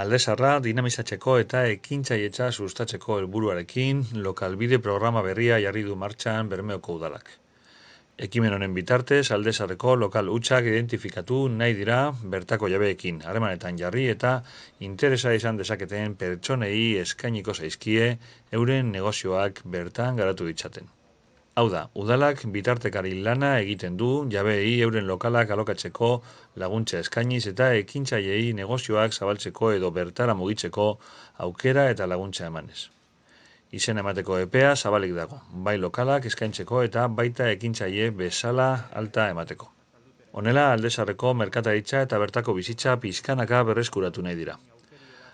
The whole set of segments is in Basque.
Aldezarra dinamizatzeko eta ekintzailetza sustatzeko helburuarekin lokalbide programa berria jarri du martxan Bermeoko udalak. Ekimen honen bitartez, Aldezarreko lokal hutsak identifikatu nahi dira bertako jabeekin, harremanetan jarri eta interesa izan dezaketen pertsonei eskainiko zaizkie euren negozioak bertan garatu ditzaten. Hau da, udalak bitartekari lana egiten du jabeei euren lokalak alokatzeko laguntza eskainiz eta ekintzaileei negozioak zabaltzeko edo bertara mugitzeko aukera eta laguntza emanez. Izen emateko epea zabalik dago, bai lokalak eskaintzeko eta baita ekintzaile bezala alta emateko. Honela, Aldezarreko merkataritza eta bertako bizitza pixkanaka berreskuratu nahi dira.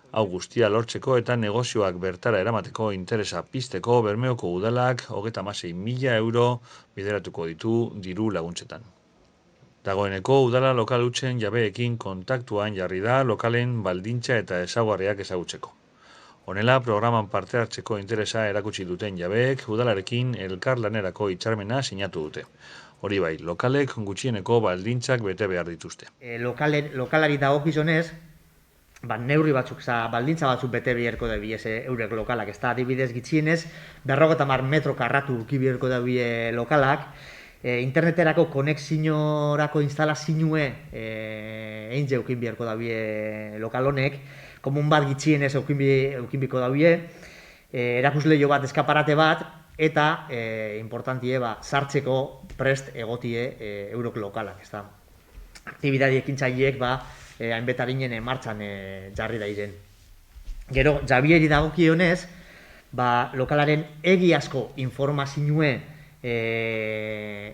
Hau guztia lortzeko eta negozioak bertara eramateko interesa pizteko Bermeoko udalak 36.000 euro bideratuko ditu diru laguntzetan. Dagoeneko udala lokal hutsen jabeekin kontaktuan jarri da lokalen baldintza eta ezaugarriak ezagutzeko. Honela, programan parte hartzeko interesa erakutsi duten jabeek udalarekin elkarlanerako hitzarmena sinatu dute. Hori bai, lokalek gutxieneko baldintzak bete behar dituzte. Lokalari dagokizonez, neurri batzuk, baldintza batzuk bete biherko da eurek lokalak. Ez da, adibidez gitxienez, 50 metro karratu uki biherko da lokalak, interneterako konexinorako instalazioe egin eukin biherko da lokal honek, komun bat gitxienez eukin biko da erakusleio bat, eskaparate bat, eta importantie sartzeko prest egotie eurok lokalak. Ez da, aktibidadi ekintzaileek hainbetarinen martxan jarri da iren. Gero, jabieri dagokionez, lokalaren egiazko informazioe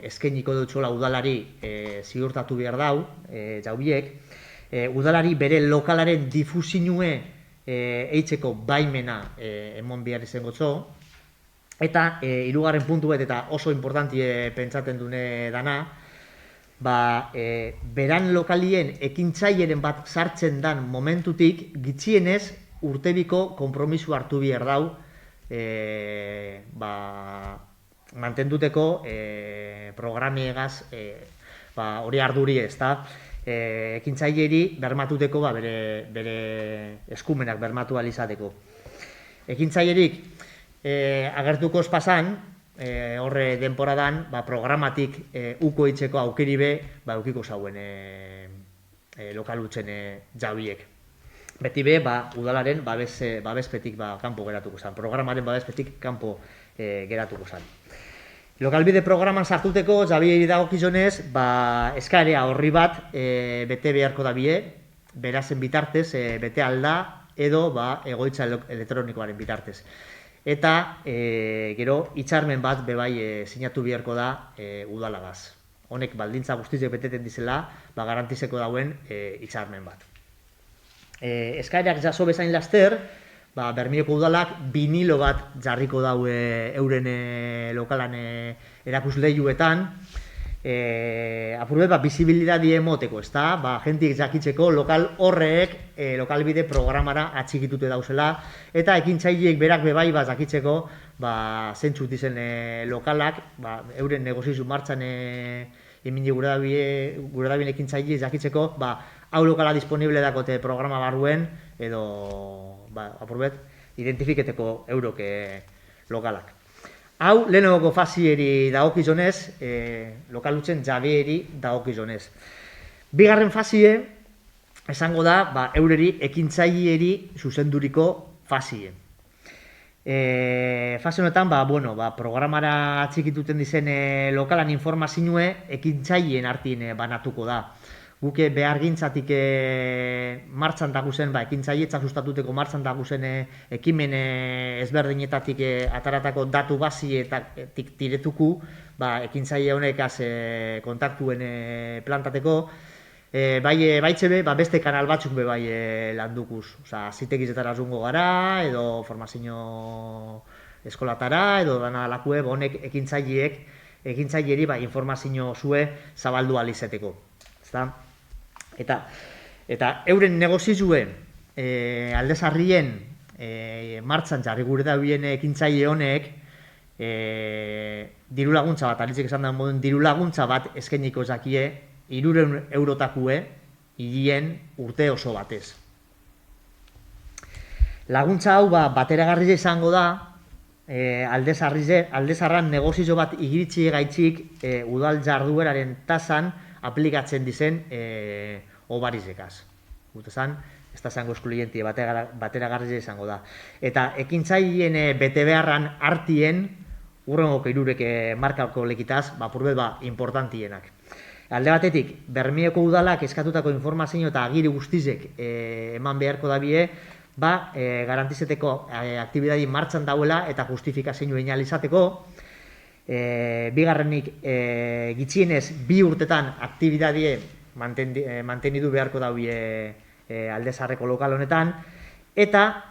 eskainiko dutxola udalari ziurtatu behar dau, jabiek, udalari bere lokalaren difusioe eitzeko baimena emon behar izango zo, eta hirugarren puntu bet eta oso importantie pentsaten dune dana, beran lokalien ekintzaileren bat sartzen dan momentutik gitxienez urtebiko konpromisu hartu behar dau mantenduteko programiegaz hori arduri ez da ekintzaileri bermatuteko bere eskumenak bermatu alizateko. Ekintzailerik agertuko espasan horre denporadan programatik uko itzeko aukeri be ukiko zauen lokal hutzen jabiek. Beti be udalaren babespetik kanpo geratuko zan, programaren babespetik kanpo geratuko zan. Lokalbide programan sartuteko jabieri dagokizonez eskarea horri bat bete beharko da berazen bitartez bete alda edo egoitza elektronikoaren bitartez. Eta gero hitzarmen bat bebai sinatu biharko da udalagaz. Honek baldintza guztiak beteten dizela, garantizeko dauen hitzarmen bat. Eskaerak jaso bezain laster, Bermeoko udalak vinilo bat jarriko daue euren lokalan erakusleiuetan, apurbet bizibilidadi emoteko, ez da? Jentik jakitzeko lokal horrek lokalbide programara atxikitute dauzela eta ekintzaileek berak bebai jakitzeko zentzu dizen lokalak euren negozizu martxan emini gure dabien ekintzaileek jakitzeko hau lokala disponible dakote programa barruen edo apurbet identifiketeko eurok lokalak. Hau, lehenogoko fasieri dagokizonez, lokal hutzen jabeeri dagokizonez. Bigarren fasie, esango da, eureri ekintzaileeri zuzenduriko fasie. Fase honetan, programara atxikituten dizen lokalan informazioe ekintzaileen artien banatuko da. Guke behar gintzatik martxan daguzen, ekintzailetza sustatuteko martxan daguzen ekimen ezberdinetatik ataratako datu bazietatik tiretuku, ekintzaile honek kontaktuen plantateko, baitze beste kanal batzuk landukuz. Zitegizetara zungo gara, edo formazio eskolatara, edo dana lakue, honek ekintzaileri informazio zue zabaldu alizeteko. Eta euren negozizue Aldezarrien martxan jarri gure da bien ekintzaile honek diru laguntza bat, alitzik esan da moduen diru laguntza bat eskainiko zakie 300 eurotakue hirien urte oso batez. Laguntza hau bateragarria izango da, aldezarran negozio bat igiritzi gaitxik udal jardueraren tasan aplikatzen dizen obarizekaz. Gutezan, ez da zango eskluientie bateragarria izango da. Eta ekintzaileen bete beharran artien, urrengoko irurek markako lekitaz, purbet importantienak. Alde batetik, Bermeoko udalak eskatutako informazio eta agiri guztizek eman beharko dabie, garantizeteko aktibidadi martxan dauela eta justifikazio inalizateko. Bigarrenik, gitxienez 2 urtetan aktibidadie mantenidu beharko dabie aldezarreko lokal honetan, eta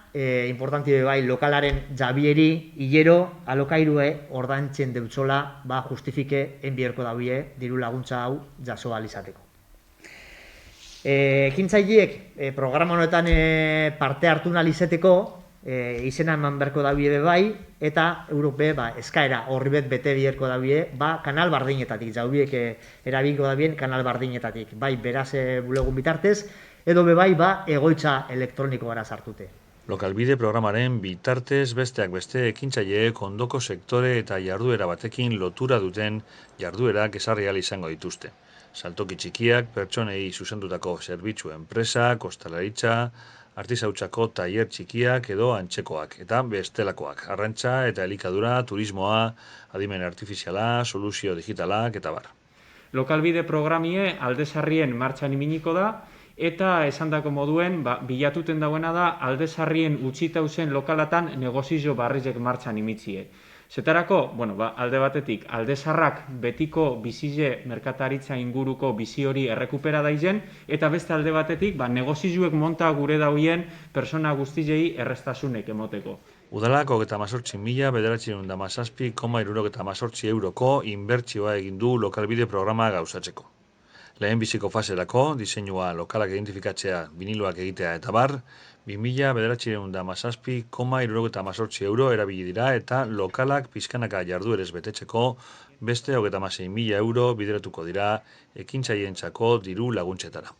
importanti bai lokalaren jabieri hilero alokairue ordaintzen deutzola justifike enbierko dabie diru laguntza hau jaso alizateko. Ekintzaileek programa honetan parte hartu nalizeteko izena eman berko dabie bai, eta Europe eskaera horribet bete bierko dabie kanal bardinetatik, jaubiek erabiliko dabien kanal bardinetatik, bai beraz bulegun bitartez, edo bai egoitza elektroniko gara sartute. Lokalbide programaren bitartez besteak beste ekintzaileek ondoko sektore eta jarduera batekin lotura duten jarduerak ezarri ahal izango dituzte. Saltoki txikiak, pertsonei zuzendutako zerbitzu enpresa, kostalaritza, artisautzako tailer txikiak edo antzekoak, eta bestelakoak, arrantza eta elikadura, turismoa, adimen artifiziala, soluzio digitalak eta bar. Lokalbide programie aldezarrien martxan iminiko da, eta esandako moduen bilatuten dauena da aldezarrien utzita uzen lokalatan negozio barrizek martxan imitzie. Zetarako, alde batetik, aldezarrak betiko bizize merkataritza inguruko bizi hori errekupera daizen, eta beste alde batetik, negozioek monta gure dauien persona guztizei errestasunek emoteko. Udalak 38.917,78 euroko inbertsioa egin du lokalbide programa gauzatzeko. Lehenbiziko faserako, diseinua lokalak identifikatzea, biniloak egitea eta bar, 2.917,78 euro erabili dira eta lokalak pizkanaka jarduerez betetzeko beste 36.000 euro bideratuko dira ekintzaientzako diru laguntzetara.